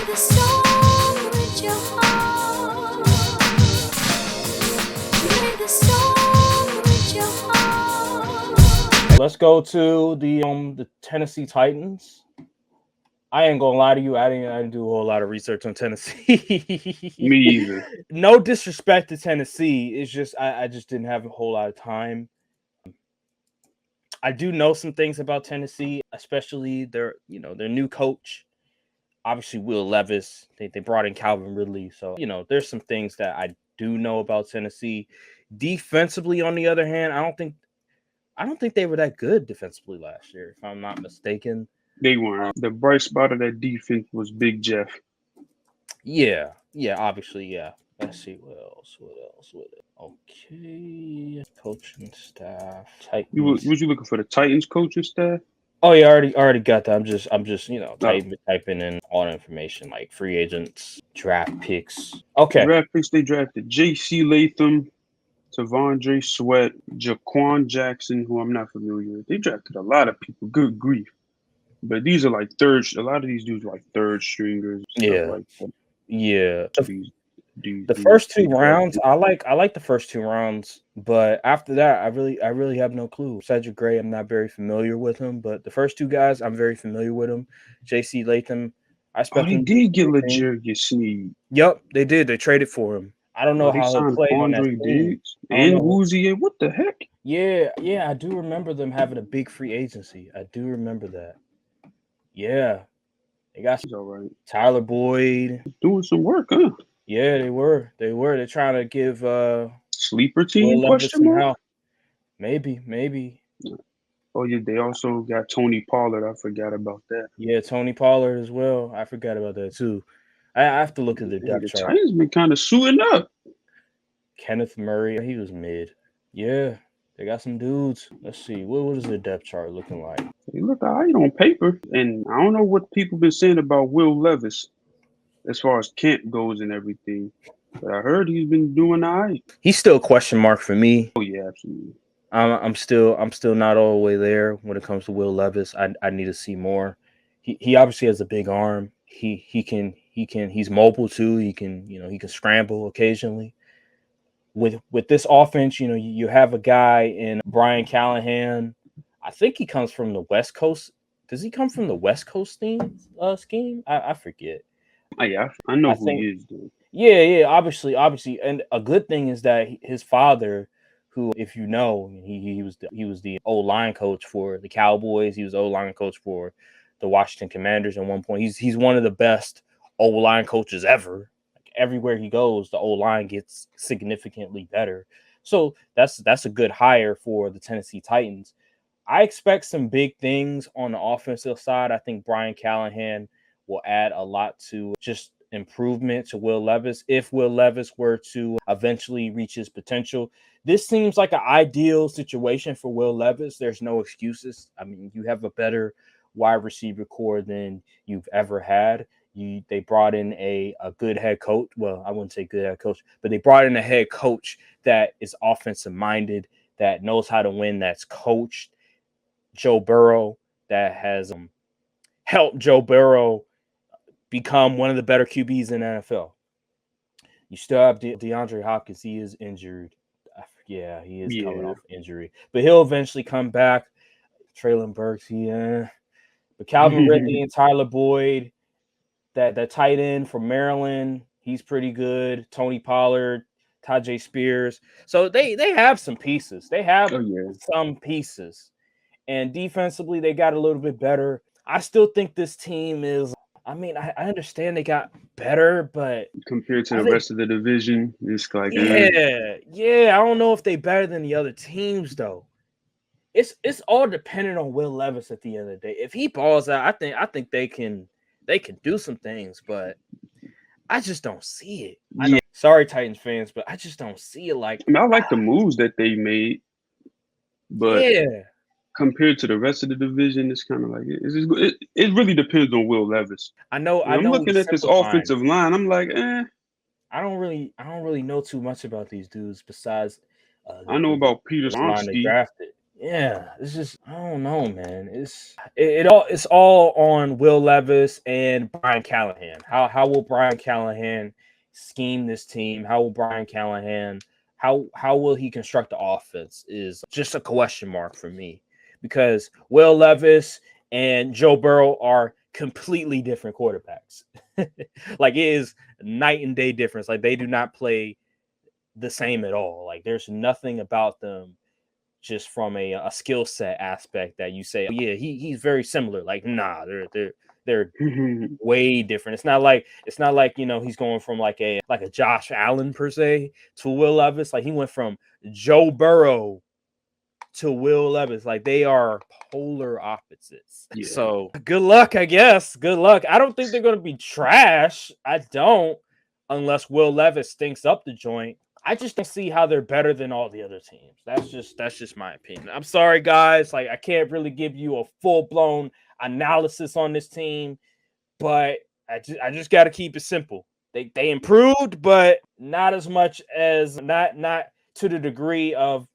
the song with your heart. Play the song with your heart. Let's go to the Tennessee Titans. I ain't gonna lie to you. I didn't do a whole lot of research on Tennessee. Me either. No disrespect to Tennessee. It's just I just didn't have a whole lot of time. I do know some things about Tennessee, especially their new coach. Obviously, Will Levis. They brought in Calvin Ridley, so there's some things that I do know about Tennessee. Defensively, on the other hand, I don't think they were that good defensively last year, if I'm not mistaken. They weren't. The bright spot of that defense was Big Jeff. Yeah, obviously, yeah. Let's see what else. Okay, coaching staff. Titans. Was you looking for the Titans coaching staff? Oh yeah, I already got that. I'm just typing in all the information like free agents, draft picks. Okay. Draft picks, they drafted J.C. Latham, Tavondre Sweat, Jaquan Jackson, who I'm not familiar with. They drafted a lot of people. Good grief. But these are like a lot of these dudes are like third stringers. Yeah. Like that. Yeah. The first two rounds, I like the first two rounds, but after that, I really have no clue. Cedric Gray, I'm not very familiar with him, but the first two guys, I'm very familiar with him. J.C. Latham, they did get L'Jarius Sneed. Yep, they did. They traded for him. I don't know how he'll play on that team. And Uzier. What the heck? Yeah, I do remember them having a big free agency. I do remember that. Yeah, they got all right. Tyler Boyd doing some work, huh? Yeah, they were. They're trying to give sleeper team question mark. Maybe. Oh yeah, they also got Tony Pollard. I forgot about that. Yeah, Tony Pollard as well. I forgot about that too. I have to look at the depth chart. The Titans been kind of suiting up. Kenneth Murray, he was mid. Yeah, they got some dudes. Let's see. What is the depth chart looking like? They look all right on paper. And I don't know what people been saying about Will Levis as far as camp goes and everything. But I heard he's been doing all right. He's still a question mark for me. Oh, yeah, absolutely. I'm still not all the way there when it comes to Will Levis. I need to see more. He obviously has a big arm. He's mobile too. He can scramble occasionally. With this offense, you have a guy in Brian Callahan. I think he comes from the West Coast. Does he come from the West Coast scheme? I forget. Yeah, I know who he is, dude. Yeah, obviously. And a good thing is that his father, who, if you know, he was the O-line coach for the Cowboys. He was O-line coach for the Washington Commanders at one point. He's one of the best O-line coaches ever. Everywhere he goes, the O-line gets significantly better. So that's a good hire for the Tennessee Titans. I expect some big things on the offensive side. I think Brian Callahan will add a lot to just improvement to Will Levis if Will Levis were to eventually reach his potential. This seems like an ideal situation for Will Levis. There's no excuses. I mean, you have a better wide receiver core than you've ever had. They brought in a good head coach. Well, I wouldn't say good head coach, but they brought in a head coach that is offensive minded, that knows how to win, that's coached Joe Burrow, that has helped Joe Burrow become one of the better QBs in the NFL. You still have DeAndre Hopkins. He is injured. Yeah, he is coming off injury, but he'll eventually come back. Traylon Burks, but Calvin Ridley and Tyler Boyd. That tight end from Maryland, he's pretty good. Tony Pollard, Tajay Spears. So they have some pieces. They have some pieces. And defensively, they got a little bit better. I still think this team is, I understand they got better, but compared to the rest of the division, it's like I don't know if they better than the other teams though. It's all dependent on Will Levis at the end of the day. If he balls out, I think they can do some things, but I just don't see it. I know, sorry, Titans fans, but I just don't see it. Like, I like the moves that they made, but compared to the rest of the division, it's kind of like it really depends on Will Levis. I know. I'm looking at this offensive line. I'm like, I don't really know too much about these dudes besides. I know about Peter Skronsky. Drafted. Yeah, it's just I don't know, man. It's all on Will Levis and Brian Callahan. How will Brian Callahan scheme this team? How will Brian Callahan how will he construct the offense is just a question mark for me because Will Levis and Joe Burrow are completely different quarterbacks. Like it is night and day difference. Like they do not play the same at all. Like there's nothing about them just from a skill set aspect that you say, oh, yeah, he's very similar. Like, nah, they're way different. It's not like he's going from like a Josh Allen per se to Will Levis. Like he went from Joe Burrow to Will Levis. Like they are polar opposites. Yeah. So good luck, I guess. Good luck. I don't think they're gonna be trash. I don't, unless Will Levis stinks up the joint. I just don't see how they're better than all the other teams. That's just my opinion. I'm sorry, guys. Like I can't really give you a full-blown analysis on this team, but I just got to keep it simple. They improved, but not as much as not to the degree of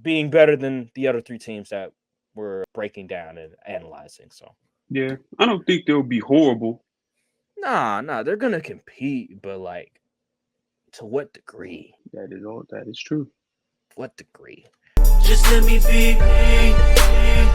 being better than the other three teams that we're breaking down and analyzing. So Yeah, I don't think they'll be horrible. Nah, they're gonna compete, but like to what degree? That is true. What degree? Just let me be me.